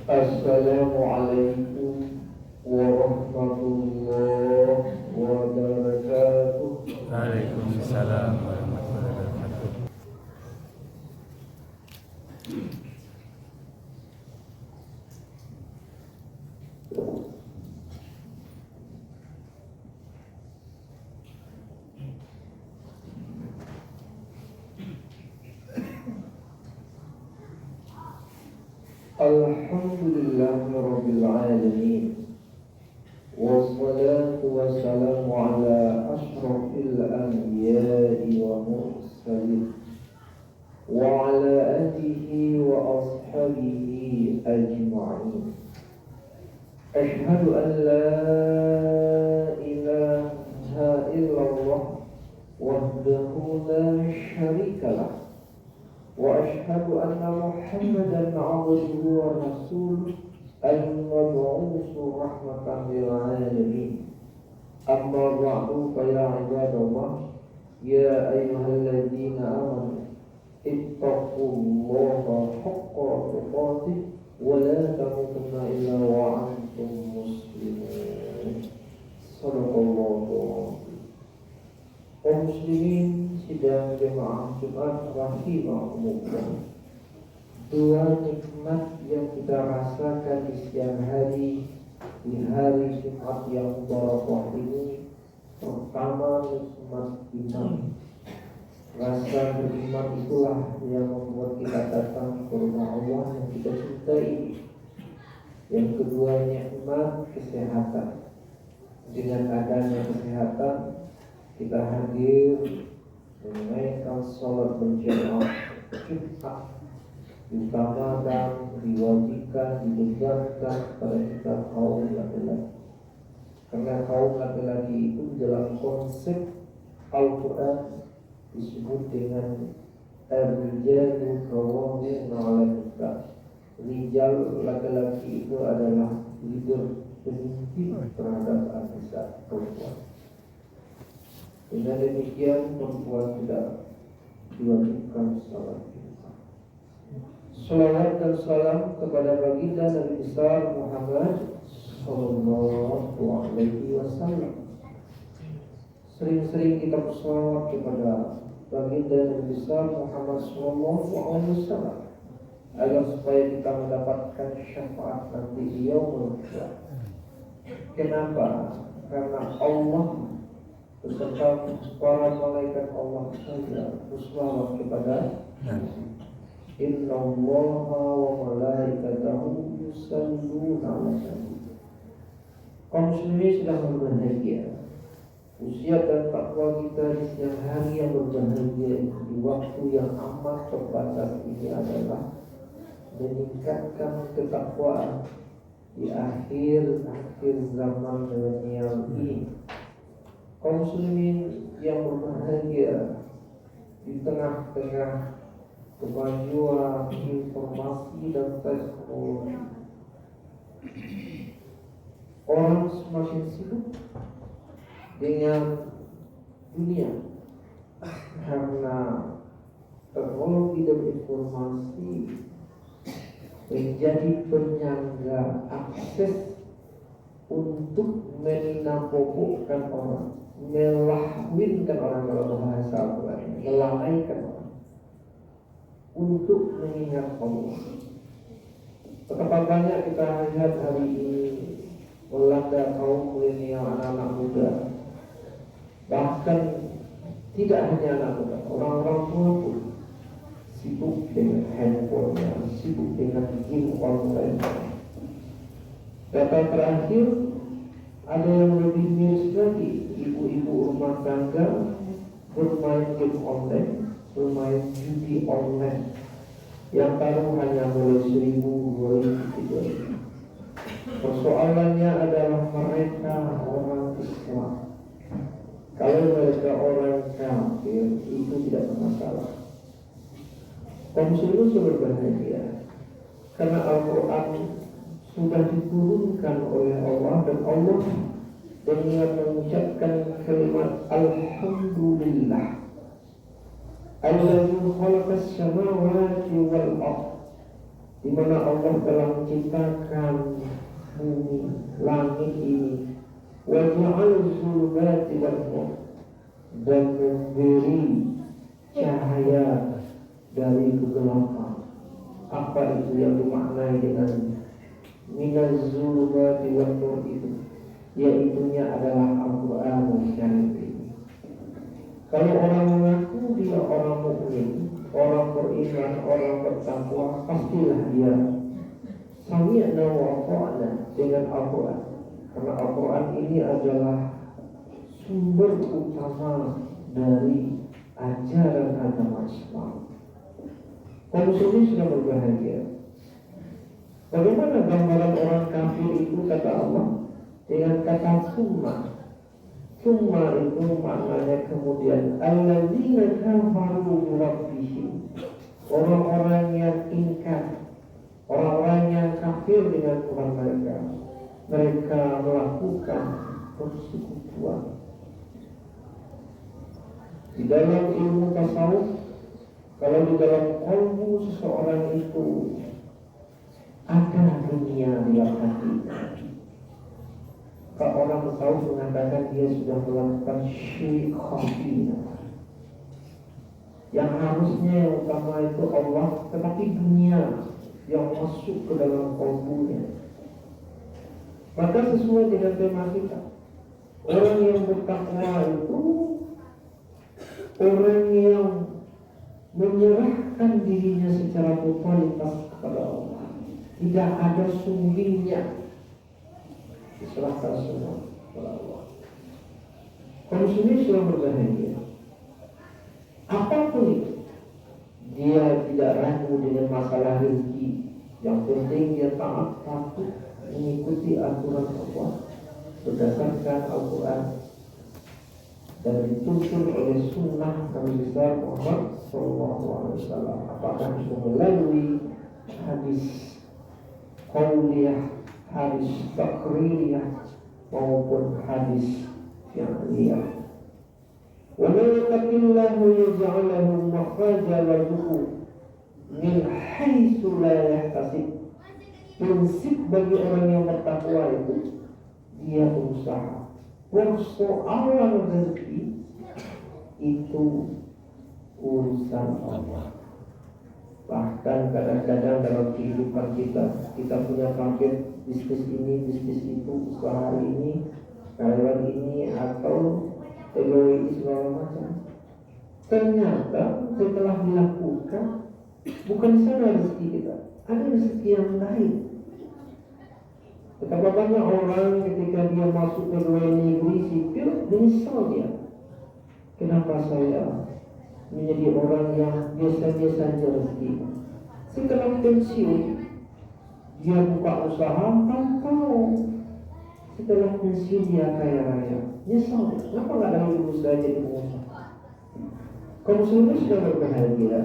Assalamualaikum warahmatullahi wabarakatuh. Waalaikumsalam warahmatullahi wabarakatuh. Alhamdulillahirabbil alamin. Wassalatu wassalamu ala asyrafil anbiya'i wa mursalin wa ala alihi wa ashabihi ajma'in. Ashhadu an la ilaha illallah wahdahu la syarika lah. Wa ashhadu anna Muhammadan 'abduhu wa rasuluh al-mab'utsu rahmatan lil 'alamin. Amma ba'du fa ya 'ibadallah ya ayyuhalladzina amanu ittaqullaha haqqa tuqatih wa la tamutunna illa wa antum muslimun. Shadaqallahu. Kaum muslimin sidang jemaah Jumat rahimahumullah. Dua nikmat yang kita rasakan di siang hari, di hari Jumat yang barakah ini. Pertama, nikmat iman. Rasa beriman itulah yang membuat kita datang ke rumah Allah yang kita cintai. Yang kedua, nikmat kesehatan. Dengan adanya kesehatan, kita hadir menunaikan sholat berjamaah Jumat, diutamakan, diwajibkan, dibebankan pada kita kaum laki-laki. Karena kaum laki-laki itu dalam konsep Al-Quran disebut dengan ar-rijalu qawwamuna 'alan nisa. Rijal laki-laki itu adalah leader, pemimpin terhadap an-nisa, perempuan. Dengan demikian perempuan tidak diwajibkan salat. Salawat dan salam kepada baginda Nabi besar Muhammad sallallahu alaihi wasallam. Sering-sering kita bersalawat kepada baginda Nabi besar Muhammad sallallahu alaihi wasallam agar supaya kita mendapatkan syafaat nanti di yaumul qiyamah. Kenapa? Karena Allah beserta para malaikat Allah saja bersalawat kepada Nabi. Inna Allaha wa malaikatahu yusalluna 'alan nabi. Kaum muslimin sedang berbahagia. Usia dan takwa kita di siang hari yang berbahagia di waktu yang amat terbatas ini adalah meningkatkan ketakwaan di akhir zaman milenial ini. Kaum muslimin yang berbahagia di tengah-tengah kemajuan informasi dan teknologi, orang semakin sibuk dengan dunia karena teknologi dan informasi menjadi penyangga akses untuk menapobokkan orang, melahwinkan orang dalam bahasa Al-Quran, melalaikan orang untuk mengingat Allah. Betapa banyak kita lihat hari ini melanda kaum milenial, anak-anak muda, bahkan tidak hanya anak muda, orang-orang tua pun sibuk dengan handphonenya, sibuk dengan game online. Data terakhir ada yang lebih miris lagi, ibu-ibu rumah tangga bermain game online, bermain judi online yang taruh hanya mulai 1.000, 2.000, 3.000. Persoalannya adalah mereka orang Islam. Kalau mereka orang kafir itu tidak bermasalah. Kaum muslimin sudah berbahagia karena Al-Quran sudah diturunkan oleh Allah, dan Allah dengan mengucapkan kalimat Alhamdulillah alladzi khalaqas samawati wal ardh di mana Allah telah menciptakan bumi, langit ini, wa ja'al zulumati wal nur, dan memberi cahaya dari kegelapan. Apa itu yang dimaknai dengan minaz zulumati wal nur itu? Yaitunya adalah Al-Quran Karim. Kalau orang mengaku dia orang mukmin, orang beriman, orang bertakwa, pastilah dia sami'na wa ata'na dengan Al-Quran. Karena Al-Quran ini adalah sumber utama dari ajaran agama Islam. Kaum muslimin sudah berbahagia. Bagaimana gambaran orang kafir itu kata Allah? Dengan kata summa. Summa itu maknanya kemudian alladzina kafaru bi rabbihim, orang-orang yang ingkar, orang-orang yang kafir dengan Tuhan mereka. Mereka melakukan persekutuan. Di dalam ilmu tasawuf, kalau di dalam kalbu seseorang itu ada dunia di dalam hatinya, maka orang tasawuf mengatakan dia sudah melakukan syirik khafi. Yang harusnya yang utama itu Allah, tetapi dunia yang masuk ke dalam kalbunya. Maka sesuai dengan tema kita, orang yang bertakwa itu orang yang menyerahkan dirinya secara totalitas kepada Allah. Tidak ada sumbernya, diserahkan semua kepada Allah. Kaum muslimin sudah berbahagia. Apapun itu, dia tidak ragu dengan masalah rezeki. Yang penting dia taat patuh mengikuti aturan Allah berdasarkan Al-Quran dan dituntun oleh sunnah Nabi besar Muhammad SAW. Apakah itu melalui hadis qauliyah, hadis takriyah, maupun hadis fi'liyah. Wa man yattaqillahu yaj'al lahu makhraja wa yarzuqhu min haitsu la yahtasib. Prinsip bagi orang yang bertakwa itu, dia berusaha. Persoalan rezeki itu urusan Allah. Bahkan kadang-kadang dalam kehidupan kita punya target bisnis ini, bisnis itu, usaha ini, karyawan ini, atau pegawai segala macam. Ternyata setelah dilakukan, bukan di sana rezeki kita, ada rezeki yang lain. Betapa banyak orang ketika dia masuk pegawai negeri sipil menyesal dia. Kenapa saya menjadi orang yang biasa-biasa saja rezeki? Setelah pensiun dia buka usaha, tahu setelah pensiun dia kaya raya. Nyesal, kenapa nggak dari dulu saya jadi pengusaha? Kaum muslimin sudah berbahagia.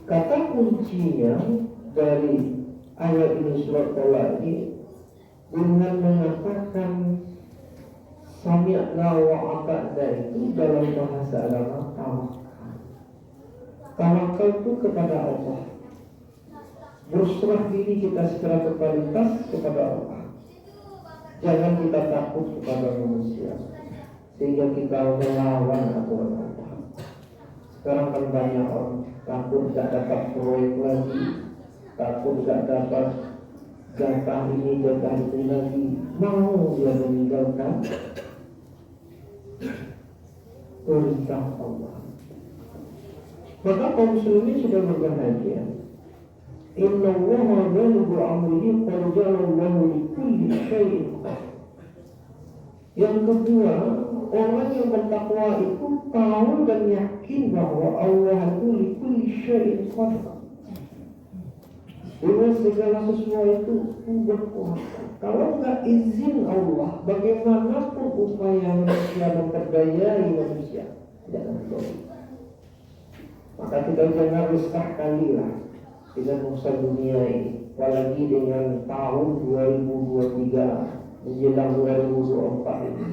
Kata kuncinya dari ayat ini, surat Talaq ini, dengan mengatakan sami'na wa ata'na, itu dalam bahasa agama tawakal. Tawakal itu kepada Allah, berserah diri kita secara totalitas kepada Allah. Jangan kita takut kepada manusia sehingga kita melawan aturan Allah. Sekarang kan banyak orang takut tidak dapat proyek lagi, takut tidak dapat jatah ini, jatah itu lagi, mau dia meninggalkan perintah Allah. Maka kaum muslimin sudah berbahagia. Inna Allaha balighu amrihi qad ja'ala Allahu li kulli syai'in qadar. Yang kedua, orang yang bertakwa itu tahu dan yakin bahwa Allah itu li kulli syai'in qadar. Dengan segala sesuatu berkuasa. Kalau enggak izin Allah, bagaimanapun upaya manusia memperdayai manusia, tidak akan boleh. Maka kita jangan resah kalilah dengan urusan dunia ini, apalagi dengan tahun 2023 menjelang 2024 ini.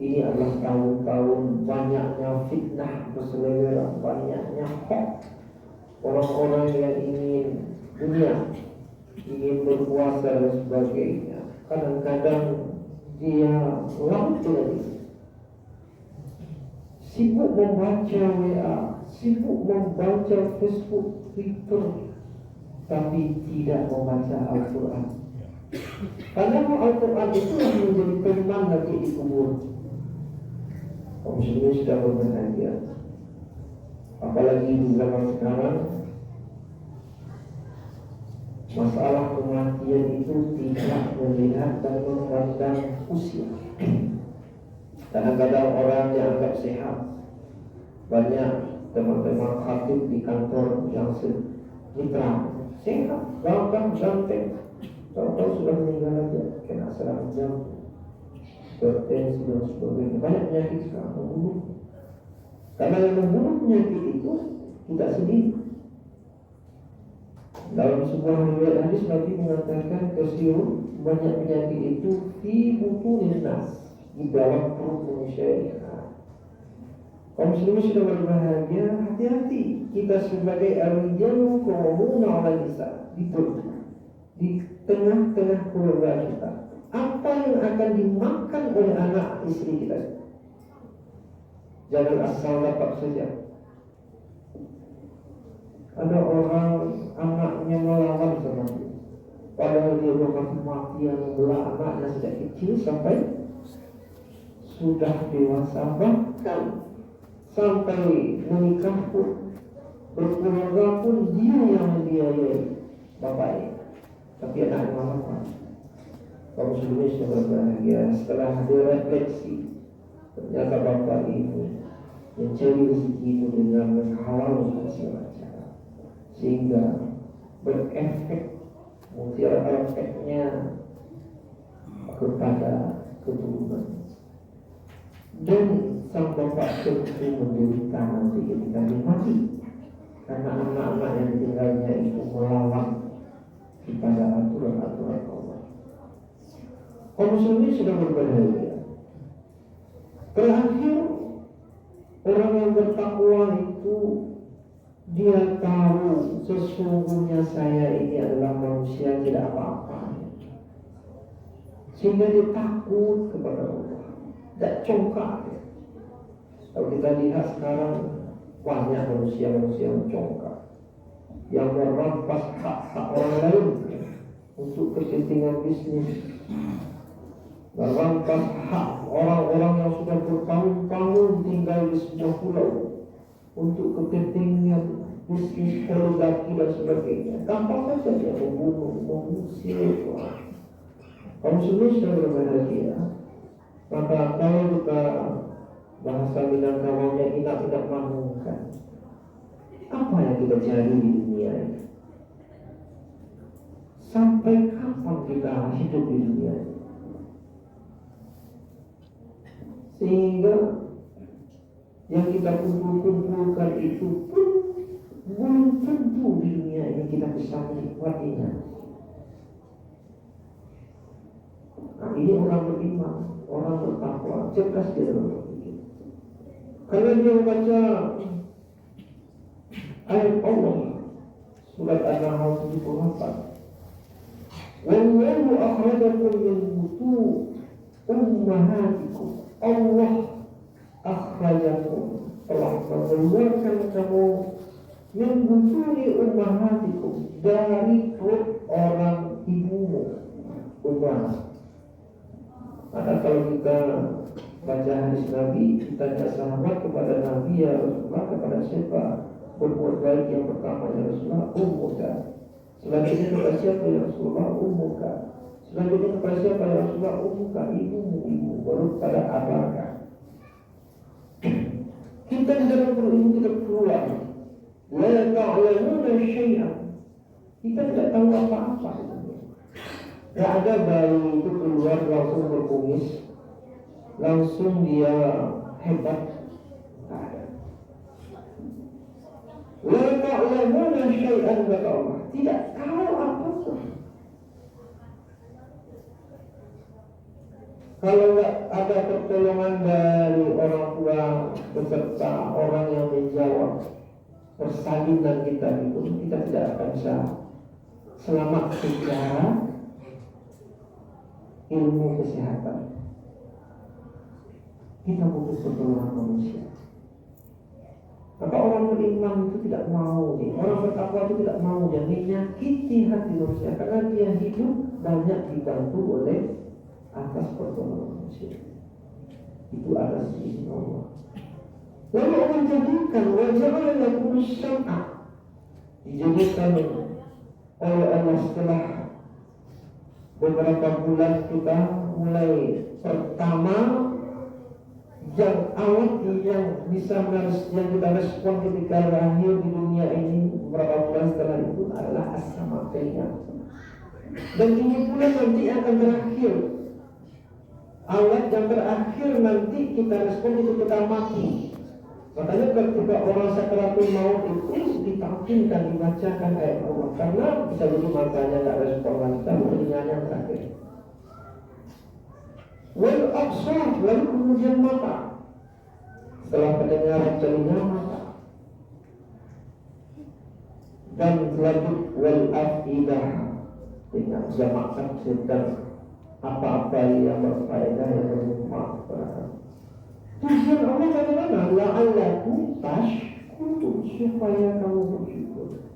Ini adalah tahun-tahun banyaknya fitnah berselera, banyaknya hoax. Orang-orang yang ingin dunia, ingin berkuasa dan sebagainya. Kadang-kadang dia larut dengan itu, sibuk membaca WA, sibuk membaca Facebook, Twitter, tapi tidak membaca Al-Quran. Karena Al-Quran itu yang menjadi teman nanti di kubur. Kaum muslimin sudah berbahagia. Apalagi di zaman sekarang, masalah kematian itu tidak melihat dan memandang usia. Kadang-kadang orang dianggap sehat. Banyak teman-teman khatib di kantor yang mitra sehat, gagah, ganteng, tahu-tahu sudah meninggal aja, kena serangan jantung, hipertensi dan sebagainya. Banyak penyakit sekarang membunuh. Karena yang membunuh penyakit itu kita sendiri. Dalam sebuah riwayat hadis Nabi mengatakan kesiru banyak penyakit itu di butunin nas, di dalam perut manusia ini. Kaum muslimin sudah berbahagia, hati-hati kita sebagai al-rijalu qawwamuna 'ala nisa, di tengah-tengah keluarga kita. Apa yang akan dimakan oleh anak istri kita? Jangan asal dapat saja. Ada orang anaknya melawan sama dia, padahal dia bermati matian membelah anaknya sejak kecil sampai sudah dewasa, bahkan sampai menikah pun, berkeluarga pun dia yang membiayai bapaknya, tapi anak mama. Kaum muslimin sudah berbahagia setelah direfleksi, ternyata bapak ini mencari rezeki itu dengan menghalalkan segala cara, sehingga berefek, mutiara efeknya kepada keturunan. Dan sang bapak tentu menderita nanti ketika dia mati, karena anak-anak yang ditinggalnya itu melawan kepada aturan-aturan Allah. Kaum muslimin sudah berbahagia. Terakhir, orang yang bertakwa itu dia tahu sesungguhnya saya ini adalah manusia tidak apa-apa, sehingga dia takut kepada Allah, tidak congkak. Kalau kita lihat sekarang banyak manusia-manusia yang congkak, yang merampas hak-hak orang lain untuk kepentingan bisnis, merampas hak orang-orang yang sudah bertahun-tahun tinggal di sebuah pulau untuk kepentingan bisnis, oligarki dan sebagainya. Gampang saja dia membunuh, mengusir. Kaum muslimin sudah berbahagia. Maka kalau kita bahasa Minangkawanya tidak mengumumkan, apa yang kita cari di dunia ini? Sampai kapan kita hidup di dunia ini? Sehingga yang kita kumpulkan itu pun belum tentu di dunia ini kita bisa menikmatinya. Nah, ini orang beriman, orang bertakwa, cerdas dia dalam berpikir. Karena dia membaca ayat Allah surat An-Nahl 78. Wallahu akhrajakum min butun ummahatikum. Allah akhrajakum, telah mengeluarkan kamu min butuni ummahatikum, dari perut orang ibumu. Ummah. Maka kalau kita baca hadis Nabi, ditanya sahabat kepada Nabi, ya Rasulullah, kepada siapa berbuat baik yang pertama, ya Rasulullah? Ummuka. Selanjutnya kepada siapa, ya Rasulullah? Ummuka. Selanjutnya kepada siapa, ya Rasulullah? Ummuka, ibumu, ibu. Baru pada abaka. Kita di dalam perut ibu kita keluar, la ta'lamuna syai'an, kita tidak tahu apa-apa. Tidak ada bayi itu keluar langsung berkumis, langsung dia hebat. Tak ada. La ta'lamuna syai'an, kata Allah, tidak tahu apa-apa. Kalau tidak ada pertolongan dari orang tua beserta orang yang menjawab persalinan kita itu, kita tidak akan bisa selamat secara ilmu kesehatan. Kita butuh pertolongan manusia. Maka orang beriman itu tidak mau, orang bertakwa itu tidak mau dia menyakiti hati manusia, karena dia hidup banyak dibantu oleh atas pertolongan manusia. Itu atas izin Allah. Lalu Allah jadikan wajah lakum syam'a, dijadikan oleh Allah setelah beberapa bulan kita mulai pertama yang awal yang bisa yang kita respon ketika lahir di dunia ini beberapa bulan setelah itu adalah as-sama'iyah, dan ini pula nanti akan terakhir. Awal yang terakhir nanti kita respon itu kita mati. Makanya ketika orang sakaratul maut itu ditalkinkan, dibacakan ayat Allah, karena bisa jadi matanya nggak respon lagi, tapi telinganya terakhir. Wal absar, lalu kemudian mata. Setelah pendengaran telinga, mata. Dan lanjut wal afidah, dengan jamak taksir dan apa-apa yang berfaedah yang bermanfaat. Tujuan Allah bagaimana? La'allakum tashkurun, supaya kamu bersyukur.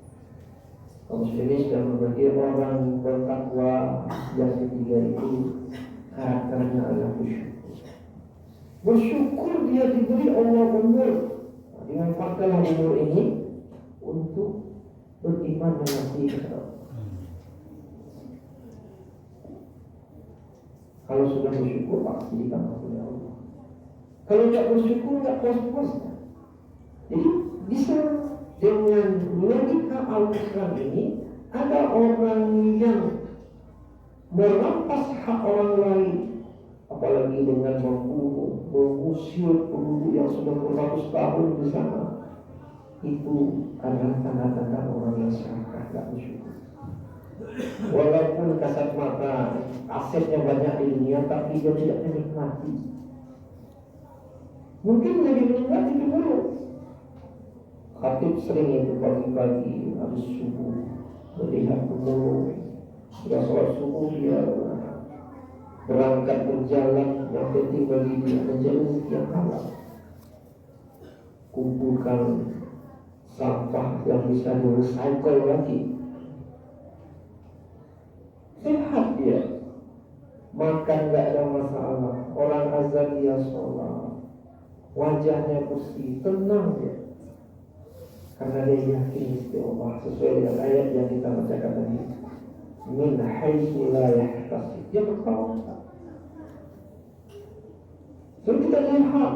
Kaum muslimin sudah berbagi orang bertakwa yang ketiga itu karakternya adalah bersyukur. Bersyukur dia diberi Allah umur, dimanfaatkan umur ini untuk beriman mengasihi kepada Allah. Kalau sudah bersyukur pasti ditambah oleh Allah. Kalau tidak bersyukur tidak puas-puas. Jadi bisa dengan logika Al-Quran ini, ada orang yang merampas hak orang lain, apalagi dengan membunuh, mengusir penduduk yang sudah beratus tahun di sana, itu adalah tanda-tanda orang yang serakah, tidak bersyukur. Walaupun kasat mata asetnya banyak di dunia, tapi dia tidak menikmati. Mungkin lebih menikmati dulu. Khatib sering itu pagi-pagi habis subuh melihat pemulung, sudah sholat subuh dia berangkat berjalan, yang penting bagi dia menjadi yang halal. Kumpulkan sampah yang bisa di-recycle lagi. Sehat dia, makan gak ada masalah. Orang azan dia sholat, wajahnya bersih, tenang dia, karena dia yakin istiqomah sesuai dengan ayat yang kita bacakan tadi. Min haitsu la yahtasib, dia bertawakal. So kita lihat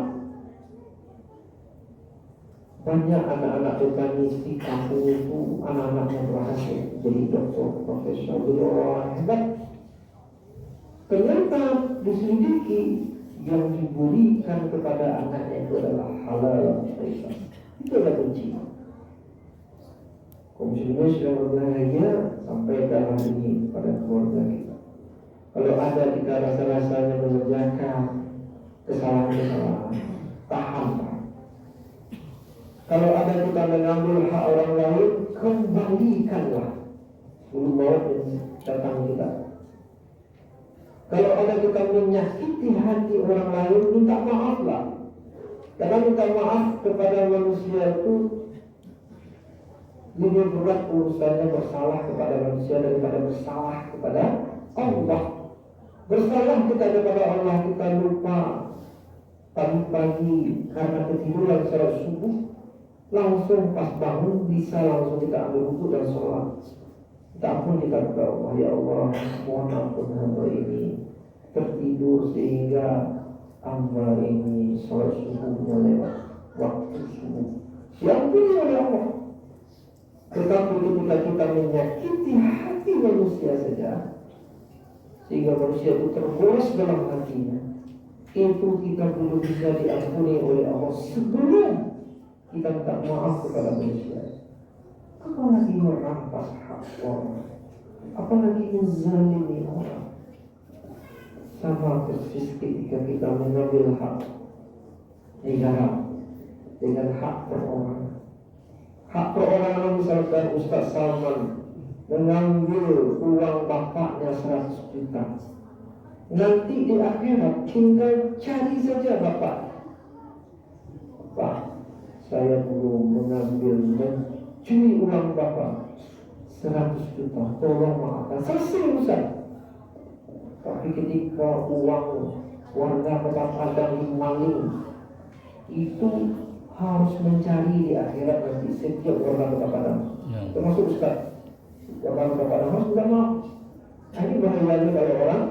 banyak anak-anak petani di kampung itu, anak-anaknya berhasil jadi dokter, profesor, jadi orang hebat. Ternyata diselidiki yang diberikan kepada anaknya itu adalah halal bebas. Itu adalah kunci. Kaum muslimin sudah berbahagia sampai dalam ini pada keluarga kita. Kalau ada kita rasa-rasanya mengerjakan kesalahan-kesalahan, tahan. Kalau ada kita mengambil hak orang lain, kembalikanlah sebelum maut datang kita. Kalau ada kita menyakiti hati orang lain, minta maaflah. Karena minta maaf kepada manusia itu lebih berat urusannya bersalah kepada manusia daripada bersalah kepada Allah. Bersalah kita kepada Allah, kita lupa pagi-pagi karena ketiduran salat subuh, langsung pas bangun bisa langsung kita ambil wudu dan sholat. Kita ampun kita kepada Allah, ya Allah, mohon ampun hamba ini tertidur sehingga hamba ini sholat subuhnya lewat waktu subuh. Diampuni oleh Allah. Tetapi ketika kita menyakiti hati manusia saja, sehingga manusia itu tergores dalam hatinya, itu kita belum bisa diampuni oleh Allah sebelum kita minta maaf kepada manusia. Apalagi merampas hak orang, apalagi menzalimi orang. Sama persis ketika kita mengambil hak negara dengan hak perorangan. Hak perorangan, misalkan Ustaz Salman mengambil uang bapaknya 100 juta. Nanti di akhirat tinggal cari saja bapak. Pak, saya dulu mengambil mencuri uang bapak 100 juta, tolong maafkan. Selesai urusan. Tapi ketika uang warga bapak ada maling, itu harus mencari di akhirat nanti setiap warga bapak Padang. Termasuk Ustaz. Warga bapak Padang harus tidak mau. Ini bahayanya dari orang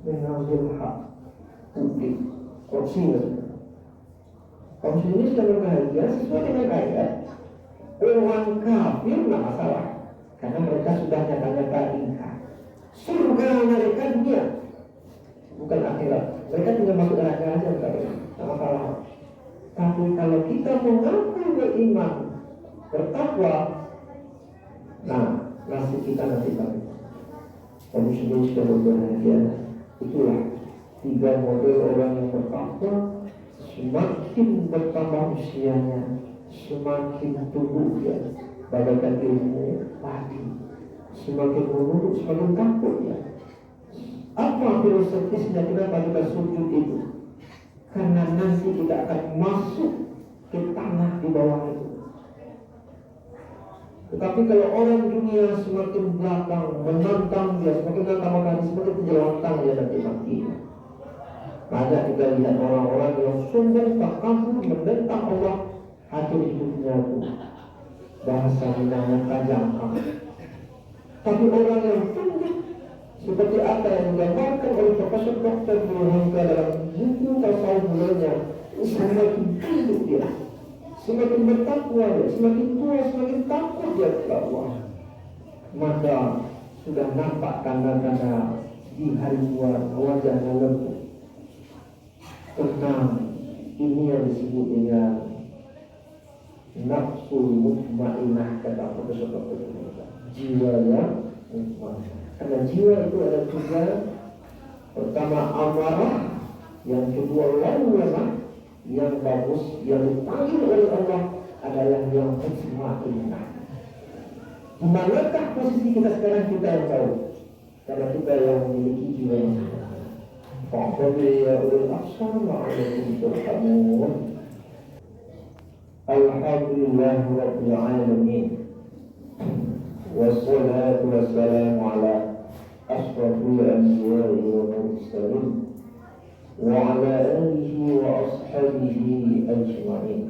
mengambil hak publik, korupsi. Korupsi ini sudah berbahagia sesuai dengan ayat. Orang kafir tidak masalah, karena mereka sudah nyata-nyata ingkar. Surga mereka dunia, bukan akhirat. Mereka tinggal masuk neraka aja, tidak masalah. Tapi kalau kita mengaku beriman, bertakwa, nah nasib kita nanti bagaimana? Kamu sendiri sudah berbahagia. Itulah 3 model orang yang bertakwa. Semakin bertambah usianya, semakin tumbuh dia bagaikan ilmu padi. Semakin menurut, semakin takut dia. Apa filosofisnya kenapa kita sujud itu? Karena nanti kita akan masuk ke tanah di bawah itu. Tetapi kalau orang dunia semakin belakang, menantang dia, semakin menantang, semakin terjelantang dia nanti mati. Banyak kita lihat orang-orang yang sombong, takabur, menentang Allah, akhir hidupnya itu bahasa Minangnya tajam. Tapi orang yang tunduk seperti apa yang digambarkan oleh Profesor Dr. Burhanka dalam buku tasawufnya, semakin tunduk dia, semakin bertakwa dia, semakin tua, semakin takut dia kepada Allah. Maka sudah nampak tanda-tanda di hari tua wajahnya lembut. Tenang, ini yang disebut dengan nafsu mutmainah, kata Profesor Dr. Jiwa yang mutmainah. Karena jiwa itu ada 3. Pertama amarah, yang kedua lawamah, yang bagus, yang dipanggil oleh Allah adalah yang mutmainah. Di manakah posisi kita sekarang, kita yang tahu, karena kita yang memiliki jiwa yang فاعتبر يا أولي الأبصار لعلكم ترحمون. الحمد لله رب العالمين، والصلاة والسلام على أشرف الأنبياء والمرسلين وعلى آله وأصحابه أجمعين.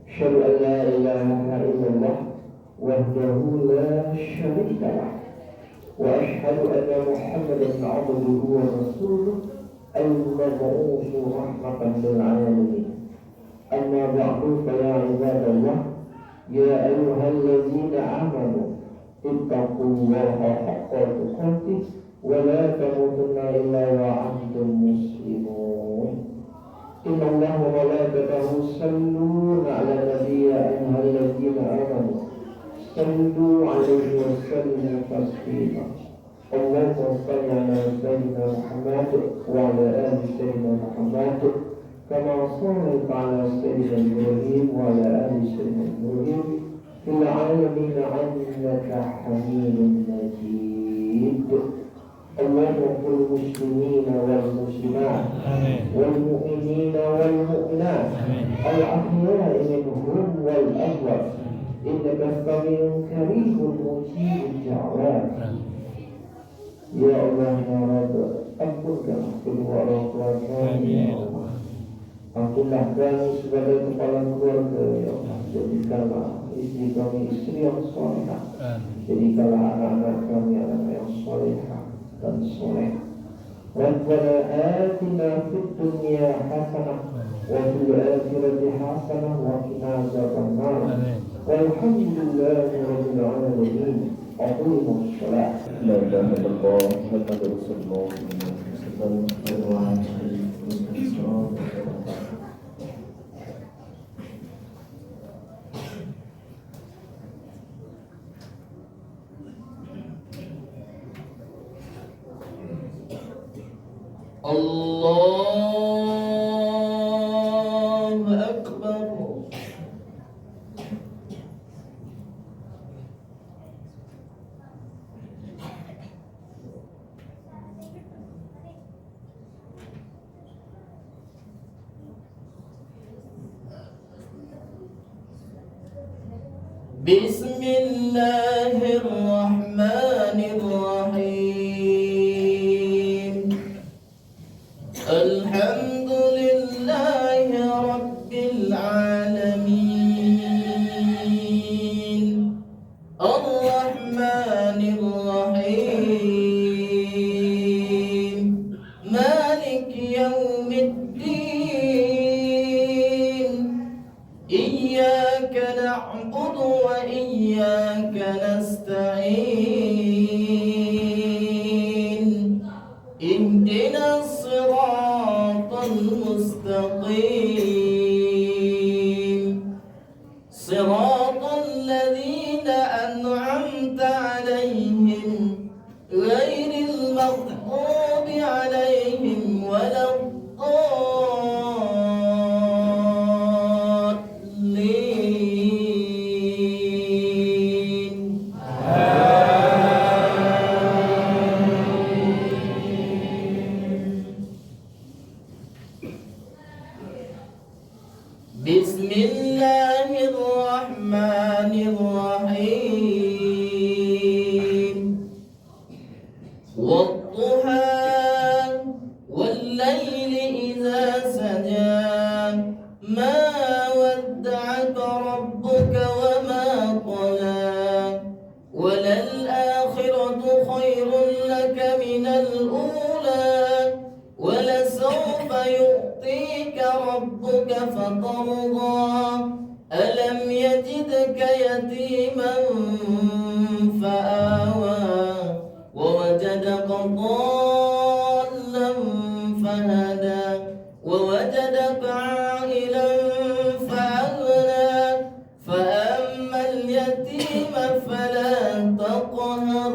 أشهد أن لا إله إلا الله وحده لا شريك له، وأشهد أن محمدا عبده ورسوله المبعوث رحمة للعالمين. أما بعد فيا عباد الله، يا أيها الذين آمنوا اتقوا الله حق تقاته ولا تموتن إلا وأنتم مسلمون. إن الله وملائكته يصلون على النبي يا أيها الذين آمنوا صلوا عليه وسلموا تسليما. اللهم صل على سيدنا محمد وعلى آل سيدنا محمد كما صليت على سيدنا إبراهيم وعلى آل سيدنا إبراهيم في العالمين إنك حميد مجيد. اللهم اغفر المسلمين والمسلمات والمؤمنين والمؤمنات الأحياء منهم والأموات إنك سميع قريب مجيب الدعوات. Ya Allah ya Rabb, ampunkan kedua orang tua kami ya Allah. Ampunlah kami sebagai kepala keluarga ya Allah. Jadikanlah istri kami istri yang solehah. Jadikanlah anak-anak kami anak yang solehah dan soleh. Rabbana atina fid dunya hasanah wa fil akhirati hasanah wa qina adzabannar. Walhamdulillahi rabbil alamin. Aqimus shalah. La ilaha illallah Muhammadur Rasulullah sallallahu alaihi wasallam. Allahu Akbar. بسم الله الرحمن الرحيم الحمد لله رب العالمين الرحمن الرحيم مالك يوم الدين إياك نعبد وإياك نستعين اهدنا الصراط المستقيم صراط الذين أنعمت عليهم غير المغضوب عليهم ولا الضالين. بسم الله الرحمن الرحيم والضحى والليل إذا سجى ما ودعك ربك وما قلى وللآخرة خير لك من الأولى ولسوف يعطيك ربك فترضى ألم يجدك يتيما فآوى ووجدك ضالا فهدى ووجدك عائلا فأغنى فأما اليتيم فلا تقهر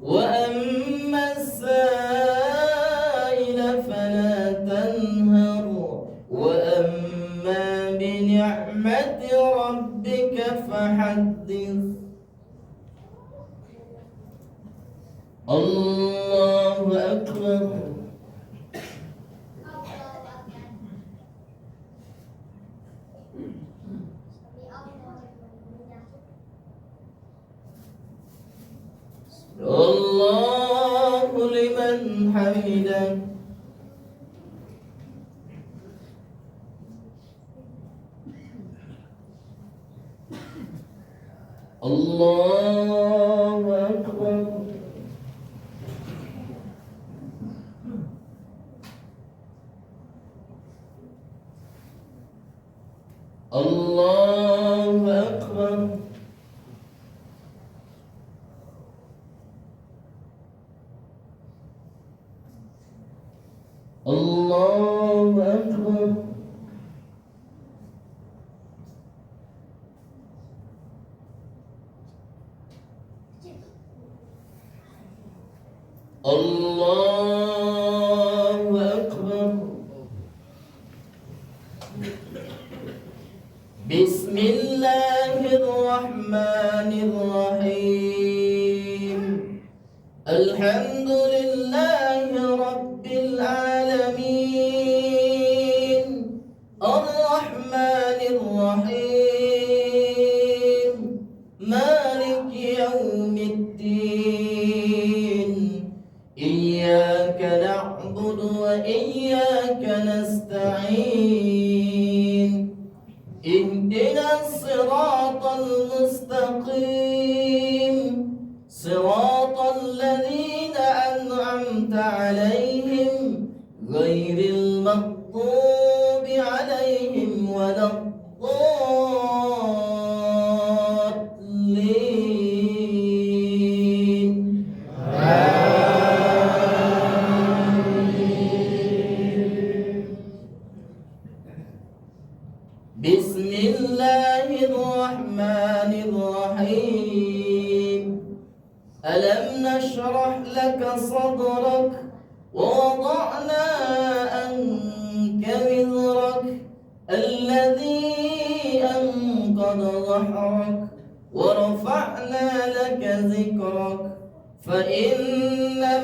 وأما السائل فلا تنهر وأما بنعمة ربك فحدث. الله أكبر. الله لمن حمده. الله أكبر. الله أكبر. الله أكبر. الله أكبر. بسم الله الرحمن الرحيم الحمد لله رب العالمين الرحمن الرحيم مالك يوم الدين إياك نعبد وإياك نستعين اهدنا الصراط المستقيم صراط الذين أنعمت عليهم غير المغضوب عليهم ولا الضالين. بسم الله الرحمن الرحيم ألم نشرح لك صدرك ووضعنا عنك وزرك الذي أنقض ظهرك ورفعنا لك ذكرك فإن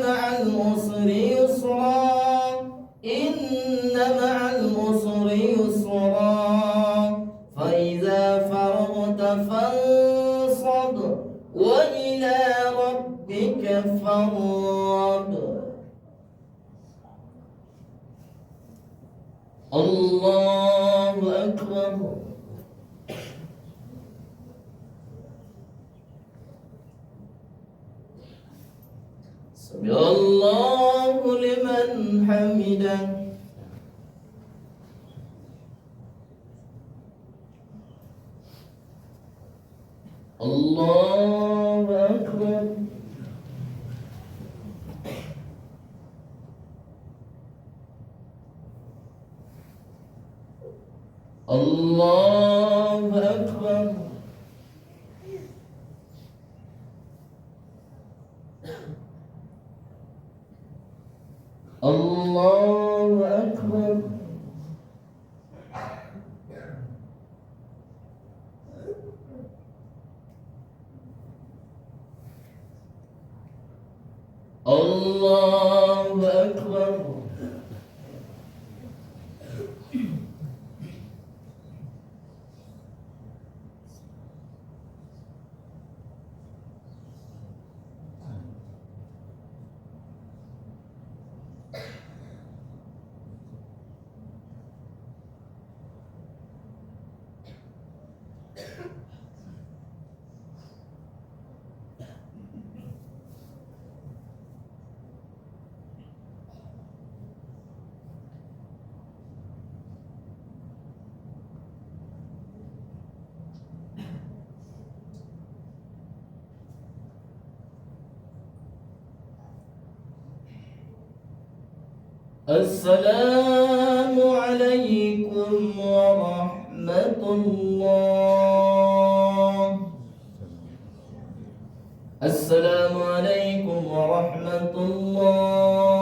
مع العسر يسرا إن مع العسر يسرا فإذا فرغت فانصب وإلى ربك فارغب. الله أكبر. سمع الله لمن حمده. الله أكبر. الله أكبر. الله أكبر. الله أكبر. السلام عليكم ورحمة الله. السلام عليكم ورحمة الله.